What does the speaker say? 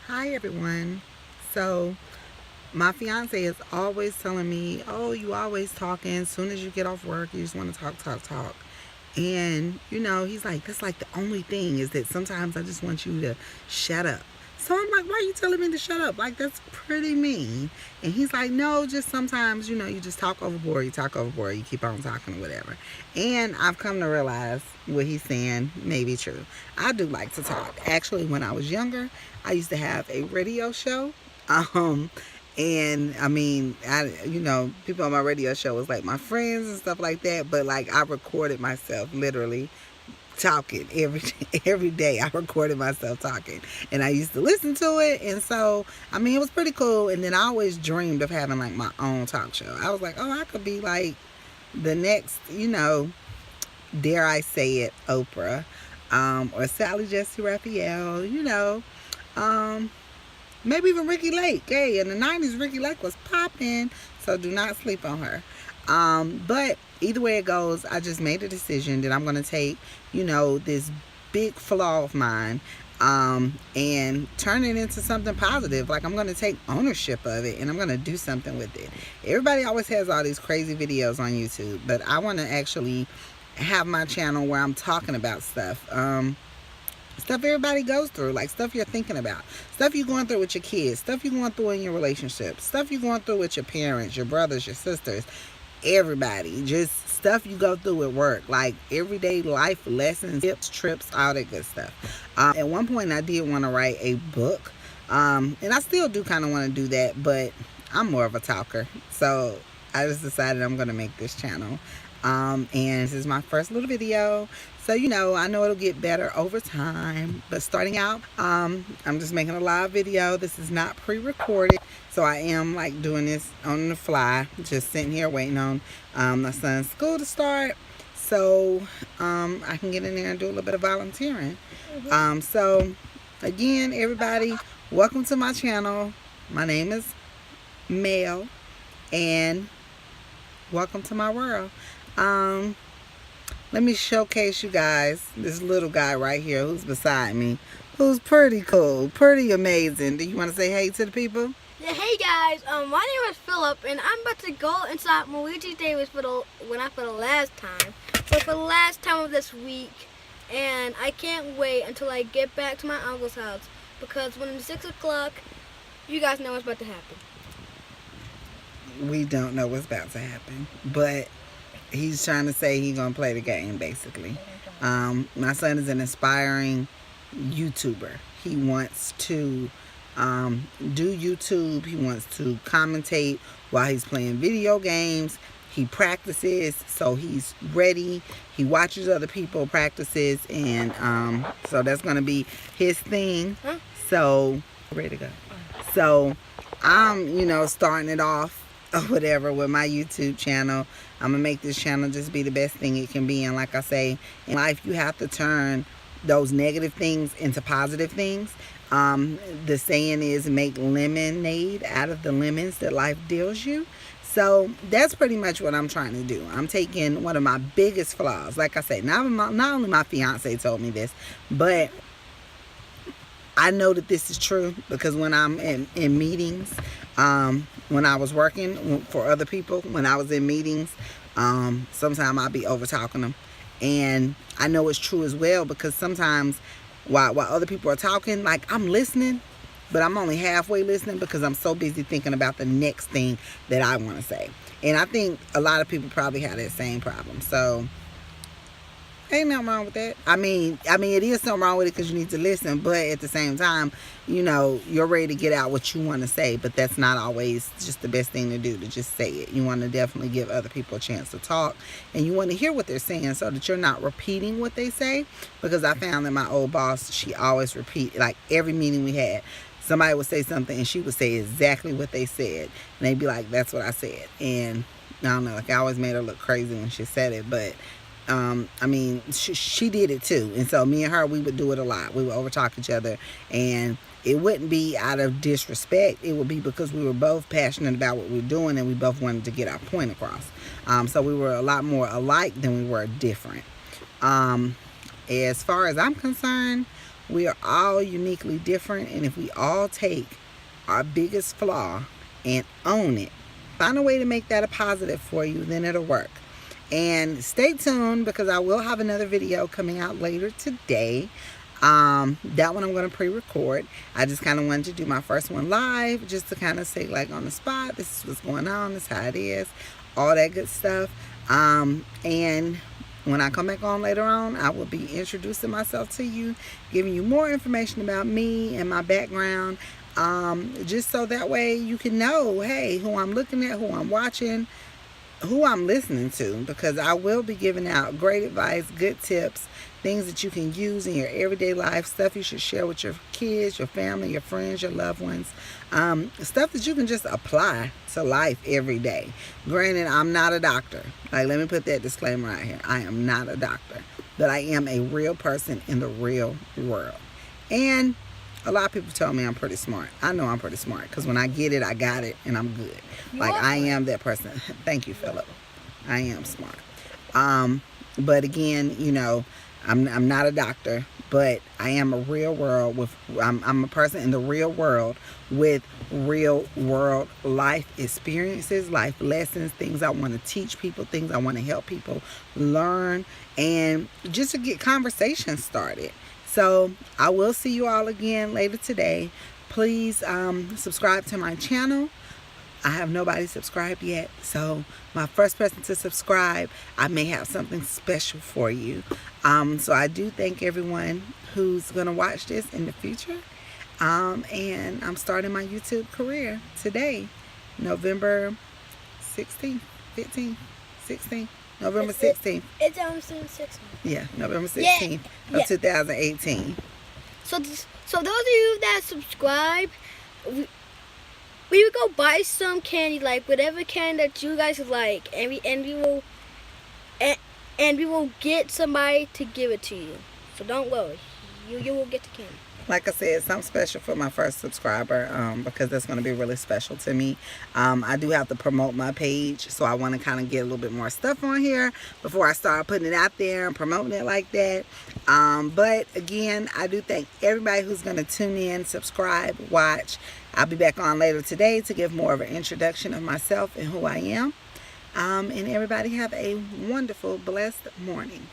Hi everyone. So my fiance is always telling me, "Oh, you always talking. As soon as you get off work, you just want to talk, talk, talk." And he's like, "That's like the only thing is that sometimes I just want you to shut up." So I'm like, "Why are you telling me to shut up? Like that's pretty mean." And he's like, "No, just sometimes, you just talk overboard. You talk overboard. You keep on talking or whatever." And I've come to realize what he's saying may be true. I do like to talk. Actually, when I was younger, I used to have a radio show. Um, and I mean, people on my radio show was like my friends and stuff like that. But like, I recorded myself literally talking every day. I recorded myself talking, and I used to listen to it. And so, I mean, it was pretty cool. And then I always dreamed of having like my own talk show. I was like, oh, I could be like the next, dare I say it, Oprah, or Sally Jesse Raphael, um, maybe even Ricky Lake. Hey, in the 90s, Ricky Lake was popping, so do not sleep on her. But either way it goes, I just made a decision that I'm going to take, this big flaw of mine, and turn it into something positive. Like, I'm going to take ownership of it and I'm going to do something with it. Everybody always has all these crazy videos on YouTube, but I want to actually have my channel where I'm talking about stuff everybody goes through, like stuff you're thinking about, stuff you're going through with your kids, stuff you're going through in your relationships, stuff you're going through with your parents, your brothers, your sisters, everybody, just stuff you go through at work, like everyday life lessons, tips, trips, all that good stuff. At one point I did want to write a book, and I still do kind of want to do that, but I'm more of a talker, so I just decided I'm going to make this channel. And this is my first little video. So, I know it'll get better over time. But starting out, I'm just making a live video. This is not pre-recorded. So I am like doing this on the fly. Just sitting here waiting on my son's school to start. So I can get in there and do a little bit of volunteering. So again, everybody, welcome to my channel. My name is Mel. And welcome to my world. Let me showcase you guys this little guy right here who's beside me, who's pretty cool, pretty amazing. Do you want to say hey to the people? Yeah, hey guys, my name is Philip, and I'm about to go inside Luigi Davis for the last time. So for the last time of this week, and I can't wait until I get back to my uncle's house, because when it's 6 o'clock, you guys know what's about to happen. We don't know what's about to happen, but he's trying to say he's gonna play the game, basically. My son is an aspiring YouTuber. He wants to do YouTube. He wants to commentate while he's playing video games. He practices, so he's ready. He watches other people practices, and so that's gonna be his thing. So ready to go. So I'm starting it off or whatever with my YouTube channel. I'm gonna make this channel just be the best thing it can be. And like I say, in life you have to turn those negative things into positive things. The saying is, make lemonade out of the lemons that life deals you. So that's pretty much what I'm trying to do. I'm taking one of my biggest flaws. Like I say, not only my fiance told me this, but I know that this is true because when I'm in meetings, when I was working for other people, when I was in meetings, sometimes I'll be over talking them. And I know it's true as well because sometimes while other people are talking, like I'm listening, but I'm only halfway listening because I'm so busy thinking about the next thing that I want to say. And I think a lot of people probably have that same problem. So ain't nothing wrong with that. I mean, it is something wrong with it because you need to listen, but at the same time, you're ready to get out what you want to say, but that's not always just the best thing to do, to just say it. You want to definitely give other people a chance to talk, and you want to hear what they're saying so that you're not repeating what they say, because I found that my old boss, she always repeat, like every meeting we had, somebody would say something and she would say exactly what they said, and they'd be like, that's what I said. And I don't know, like I always made her look crazy when she said it, but I mean, she did it too. And so me and her, we would do it a lot. We would overtalk each other, and it wouldn't be out of disrespect. It would be because we were both passionate about what we were doing, and we both wanted to get our point across. So we were a lot more alike than we were different. As far as I'm concerned, We are all uniquely different, and if we all take our biggest flaw and own it, find a way to make that a positive for you, then it'll work. And stay tuned, because I will have another video coming out later today. That one I'm going to pre-record. I just kind of wanted to do my first one live, just to kind of say, like, on the spot, this is what's going on, this is how it is, all that good stuff. And when I come back on later on, I will be introducing myself to you, giving you more information about me and my background, just so that way you can know, hey, who I'm looking at, who I'm watching, who I'm listening to, because I will be giving out great advice, good tips, things that you can use in your everyday life, stuff you should share with your kids, your family, your friends, your loved ones, stuff that you can just apply to life every day. Granted, I'm not a doctor. Like, let me put that disclaimer out here. I am not a doctor, but I am a real person in the real world. And a lot of people tell me I'm pretty smart. I know I'm pretty smart, because when I get it, I got it, and I'm good. Like, I am that person. Thank you, Philip. I am smart. But again, you know, I'm not a doctor, but I am a real world with, I'm a person in the real world with real world life experiences, life lessons, things I want to teach people, things I want to help people learn, and just to get conversations started. So I will see you all again later today. Please subscribe to my channel. I have nobody subscribed yet, so my first person to subscribe, I may have something special for you. So I do thank everyone who's going to watch this in the future. And I'm starting my YouTube career today, November 16th, 15th, 16th, November 16th. It's on 16th. Yeah, November 16th of 2018. So those of you that subscribe, we will go buy some candy, like whatever candy that you guys like, and we will get somebody to give it to you. So don't worry, you will get the candy. Like I said, something special for my first subscriber, because that's going to be really special to me. I do have to promote my page, so I want to kind of get a little bit more stuff on here before I start putting it out there and promoting it like that. But again, I do thank everybody who's going to tune in, subscribe, watch. I'll be back on later today to give more of an introduction of myself and who I am. And everybody have a wonderful, blessed morning.